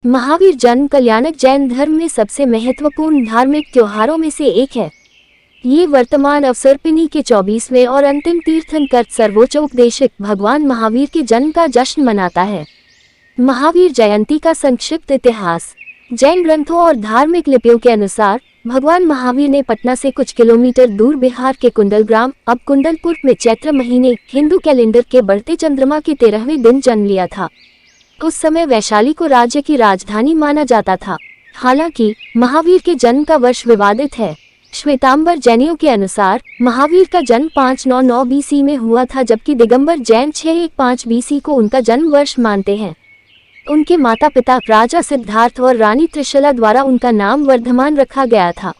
महावीर जन्म कल्याणक जैन धर्म में सबसे महत्वपूर्ण धार्मिक त्योहारों में से एक है। ये वर्तमान अवसर्पिणी के 24वें और अंतिम तीर्थंकर सर्वोच्च उपदेशक भगवान महावीर के जन्म का जश्न मनाता है। महावीर जयंती का संक्षिप्त इतिहास। जैन ग्रंथों और धार्मिक लिपियों के अनुसार भगवान महावीर ने पटना से कुछ किलोमीटर दूर बिहार के कुंडल ग्राम अब कुंडलपुर में चैत्र महीने हिंदू कैलेंडर के बढ़ते चंद्रमा के 13वें दिन जन्म लिया था। उस समय वैशाली को राज्य की राजधानी माना जाता था। हालांकि महावीर के जन्म का वर्ष विवादित है। श्वेतांबर जैनियों के अनुसार महावीर का जन्म 599 BC में हुआ था, जबकि दिगंबर जैन 615 BC को उनका जन्म वर्ष मानते हैं। उनके माता पिता राजा सिद्धार्थ और रानी त्रिशला द्वारा उनका नाम वर्धमान रखा गया था।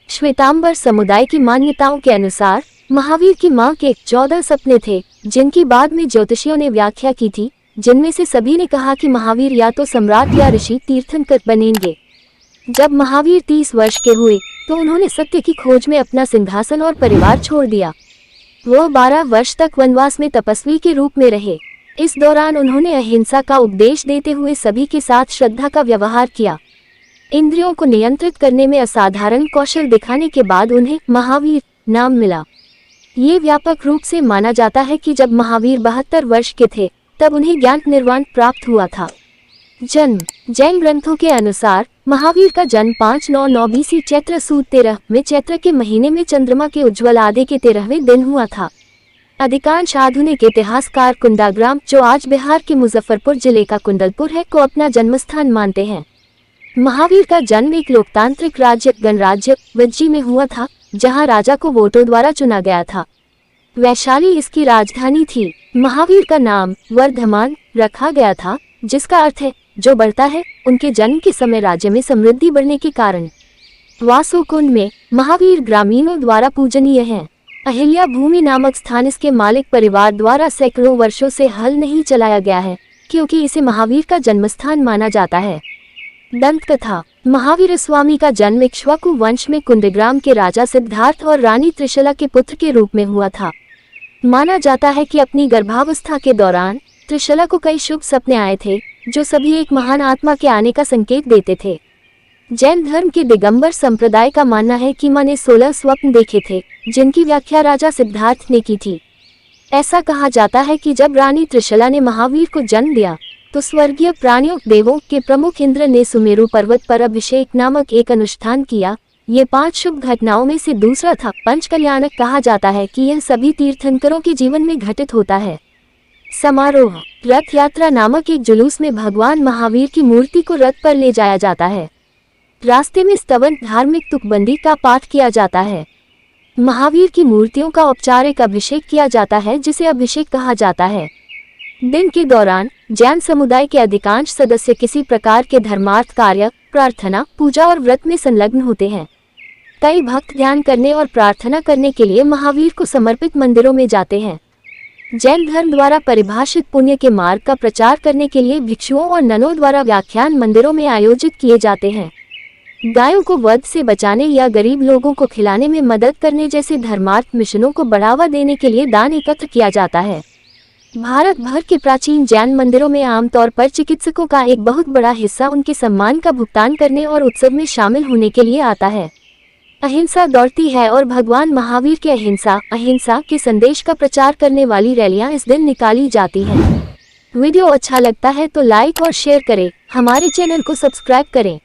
श्वेतांबर समुदाय की मान्यताओं के अनुसार महावीर की मां के 14 सपने थे, जिनकी बाद में ज्योतिषियों ने व्याख्या की थी, जिनमें से सभी ने कहा कि महावीर या तो सम्राट या ऋषि तीर्थंकर बनेंगे। जब महावीर 30 वर्ष के हुए तो उन्होंने सत्य की खोज में अपना सिंहासन और परिवार छोड़ दिया। वह 12 वर्ष तक वनवास में तपस्वी के रूप में रहे। इस दौरान उन्होंने अहिंसा का उपदेश देते हुए सभी के साथ श्रद्धा का व्यवहार किया। इंद्रियों को नियंत्रित करने में असाधारण कौशल दिखाने के बाद उन्हें महावीर नाम मिला। ये व्यापक रूप से माना जाता है कि जब महावीर 72 वर्ष के थे तब उन्हें ज्ञान निर्वाण प्राप्त हुआ था। जन्म। जैन ग्रंथों के अनुसार महावीर का जन्म 599 BC चैत्र सुद 13 में चैत्र के महीने में चंद्रमा के उज्ज्वल आधे के 13वें दिन हुआ था। अधिकांश आधुनिक इतिहासकार कुंडाग्राम, जो आज बिहार के मुजफ्फरपुर जिले का कुंडलपुर है, को अपना जन्मस्थान मानते हैं। महावीर का जन्म एक लोकतांत्रिक राज्य गणराज्य वज्जी में हुआ था, जहां राजा को वोटों द्वारा चुना गया था। वैशाली इसकी राजधानी थी। महावीर का नाम वर्धमान रखा गया था, जिसका अर्थ है जो बढ़ता है। उनके जन्म के समय राज्य में समृद्धि बढ़ने के कारण वासुकुंड में महावीर ग्रामीणों द्वारा पूजनीय हैं। अहिल्या भूमि नामक स्थान इसके मालिक परिवार द्वारा सैकड़ों वर्षों से हल नहीं चलाया गया है, क्योंकि इसे महावीर का जन्मस्थान माना जाता है। दंत कथा। महावीर स्वामी का जन्म इक्ष्वाकु वंश में कुंडग्राम के राजा सिद्धार्थ और रानी त्रिशला के पुत्र के रूप में हुआ था। माना जाता है कि अपनी गर्भावस्था के दौरान त्रिशला को कई शुभ सपने आए थे, जो सभी एक महान आत्मा के आने का संकेत देते थे। जैन धर्म के दिगंबर संप्रदाय का मानना है कि मां ने 16 स्वप्न देखे थे, जिनकी व्याख्या राजा सिद्धार्थ ने की थी। ऐसा कहा जाता है कि जब रानी त्रिशला ने महावीर को जन्म दिया तो स्वर्गीय प्राणियों देवों के प्रमुख इंद्र ने सुमेरु पर्वत पर अभिषेक नामक एक अनुष्ठान किया। ये 5 शुभ घटनाओं में से दूसरा था। पंचकल्याणक कहा जाता है कि यह सभी तीर्थंकरों के जीवन में घटित होता है। समारोह। रथ यात्रा नामक एक जुलूस में भगवान महावीर की मूर्ति को रथ पर ले जाया जाता है। रास्ते में स्तवन धार्मिक तुकबंदी का पाठ किया जाता है। महावीर की मूर्तियों का औपचारिक अभिषेक किया जाता है, जिसे अभिषेक कहा जाता है। दिन के दौरान जैन समुदाय के अधिकांश सदस्य किसी प्रकार के धर्मार्थ कार्य, प्रार्थना, पूजा और व्रत में संलग्न होते हैं। कई भक्त ध्यान करने और प्रार्थना करने के लिए महावीर को समर्पित मंदिरों में जाते हैं। जैन धर्म द्वारा परिभाषित पुण्य के मार्ग का प्रचार करने के लिए भिक्षुओं और ननों द्वारा व्याख्यान मंदिरों में आयोजित किए जाते हैं। गायों को वध से बचाने या गरीब लोगों को खिलाने में मदद करने जैसे धर्मार्थ मिशनों को बढ़ावा देने के लिए दान एकत्र किया जाता है। भारत भर के प्राचीन जैन मंदिरों में आमतौर पर चिकित्सकों का एक बहुत बड़ा हिस्सा उनके सम्मान का भुगतान करने और उत्सव में शामिल होने के लिए आता है। अहिंसा दौड़ती है और भगवान महावीर के अहिंसा के संदेश का प्रचार करने वाली रैलियां इस दिन निकाली जाती हैं। वीडियो अच्छा लगता है तो लाइक और शेयर करें। हमारे चैनल को सब्सक्राइब करें।